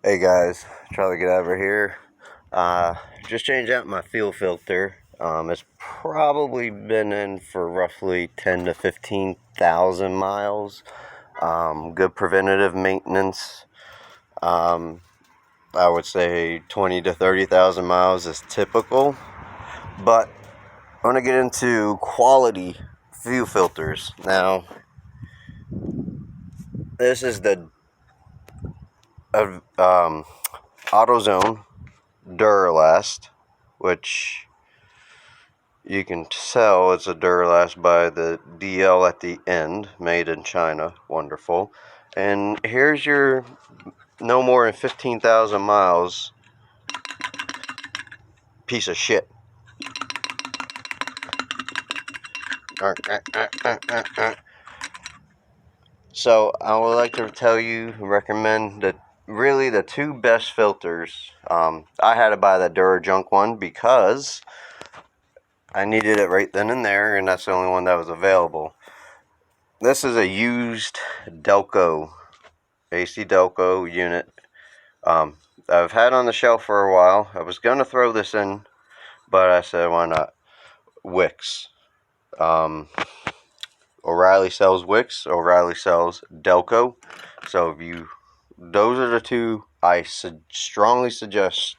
Hey guys, Charlie get over here. Just changed out my fuel filter. It's probably been in for roughly 10 to 15,000 miles. Good preventative maintenance. I would say 20 to 30,000 miles is typical. But I want to get into quality fuel filters. Now, this is the AutoZone Durlast, which you can tell it's a Durlast by the DL at the end, made in China. Wonderful. And here's your no more than 15,000 miles piece of shit. So I would like to tell you, recommend that really the two best filters. I had to buy the Durajunk one because I needed it right then and there, and that's the only one that was available. This is a used Delco, ACDelco unit. I've had on the shelf for a while. I was going to throw this in, but I said, why not? Wix. O'Reilly sells Wix. O'Reilly sells Delco. So those are the two I strongly suggest,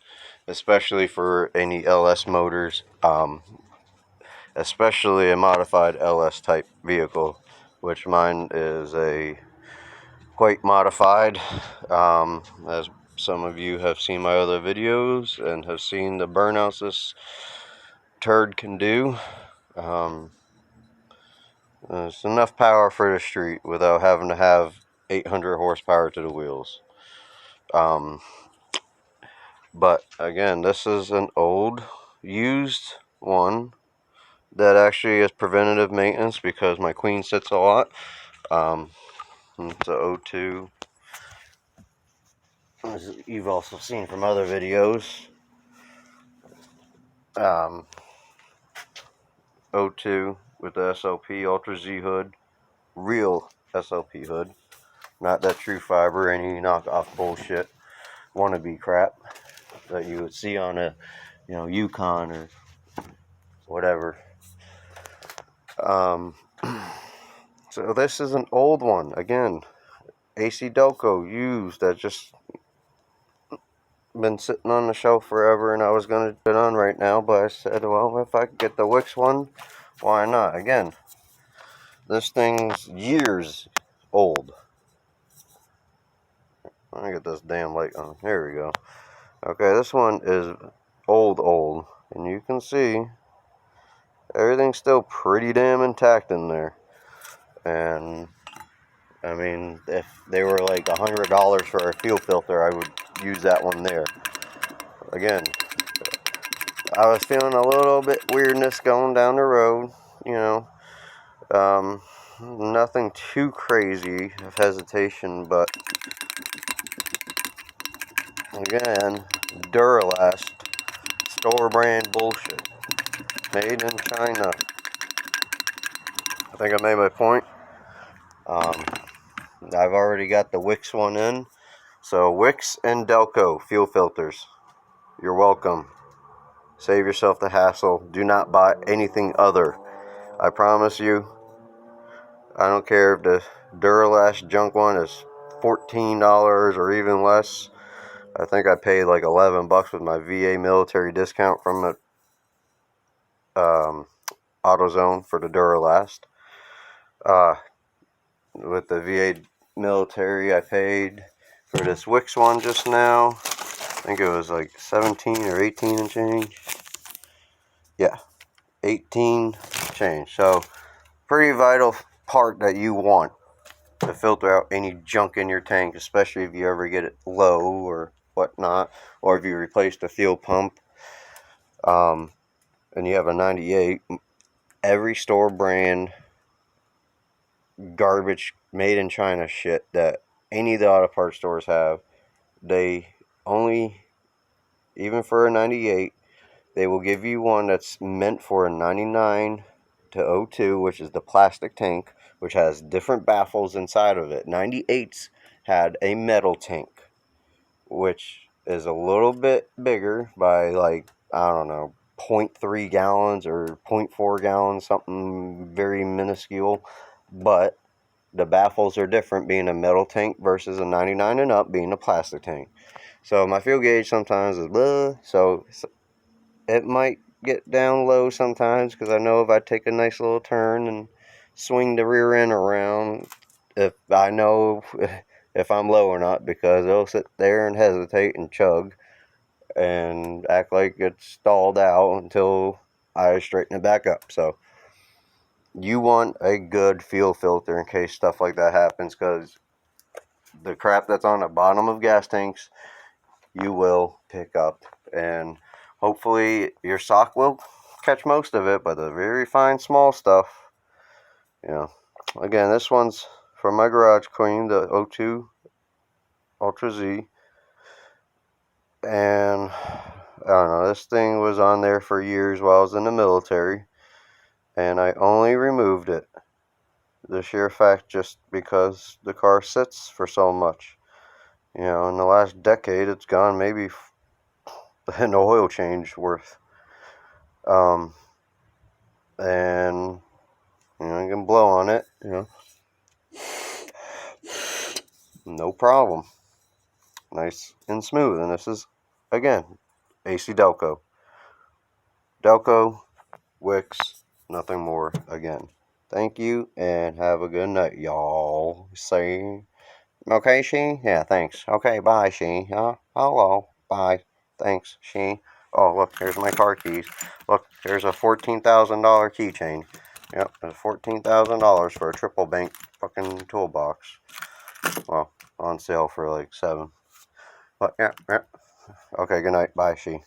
especially for any LS motors, especially a modified LS type vehicle, which mine is a quite modified. As some of you have seen my other videos and have seen the burnouts this turd can do. It's enough power for the street without having to have 800 horsepower to the wheels. But again, this is an old, used one that actually is preventative maintenance because my queen sits a lot. It's a 02. As you've also seen from other videos. 02 with the SLP Ultra Z hood. Real SLP hood. Not that true fiber, any knockoff bullshit. Wannabe crap that you would see on a, Yukon or whatever. So this is an old one. Again, ACDelco used, that just been sitting on the shelf forever, and I was going to put it on right now, but I said, well, if I could get the Wix one, why not? Again, this thing's years old. Let me get this damn light on. There we go. Okay, this one is old, and you can see everything's still pretty damn intact in there. And I mean, if they were like $100 for a fuel filter, I would use that one there. Again, I was feeling a little bit weirdness going down the road, nothing too crazy of hesitation, but again, Durlast, store brand bullshit, made in China. I think I made my point. I've already got the Wix one in. So Wix and Delco fuel filters. You're welcome. Save yourself the hassle. Do not buy anything other. I promise you. I don't care if the Durlast junk one is $14 or even less. I think I paid like $11 with my VA military discount from the AutoZone for the Durlast. With the VA military, I paid for this Wix one just now. I think it was like 17 or 18 and change. Yeah, 18 change. So, pretty vital part that you want to filter out any junk in your tank, especially if you ever get it low or whatnot, or if you replace the fuel pump, and you have a 98. Every store brand garbage made in China shit that any of the auto parts stores have, they only, even for a 98, they will give you one that's meant for a 99 to 02, which is the plastic tank, which has different baffles inside of it. 98s had a metal tank. which is a little bit bigger by like, I don't know, 0.3 gallons or 0.4 gallons, something very minuscule. But the baffles are different, being a metal tank versus a 99 and up being a plastic tank. So my fuel gauge sometimes is blah, so it might get down low sometimes, because I know if I take a nice little turn and swing the rear end around, if I know if I'm low or not, because it'll sit there and hesitate and chug and act like it's stalled out until I straighten it back up. So you want a good fuel filter in case stuff like that happens, because the crap that's on the bottom of gas tanks you will pick up, and hopefully your sock will catch most of it, but the very fine small stuff, again, this one's from my garage queen, the O2 Ultra Z, and I don't know, this thing was on there for years while I was in the military, and I only removed it, the sheer fact, just because the car sits for so much. In the last decade, it's gone maybe an oil change worth. And you can blow on it, no problem, nice and smooth. And this is, again, ACDelco, Delco, Wix, nothing more. Again, thank you and have a good night, y'all. See, okay, she, yeah, thanks. Okay, bye, she. Hello, bye, thanks, she. Oh, look, here's my car keys. Look, here's a $14,000 keychain. Yep, it's $14,000 for a triple bank fucking toolbox. Well, on sale for like $7. But yeah. Okay, good night. Bye, she.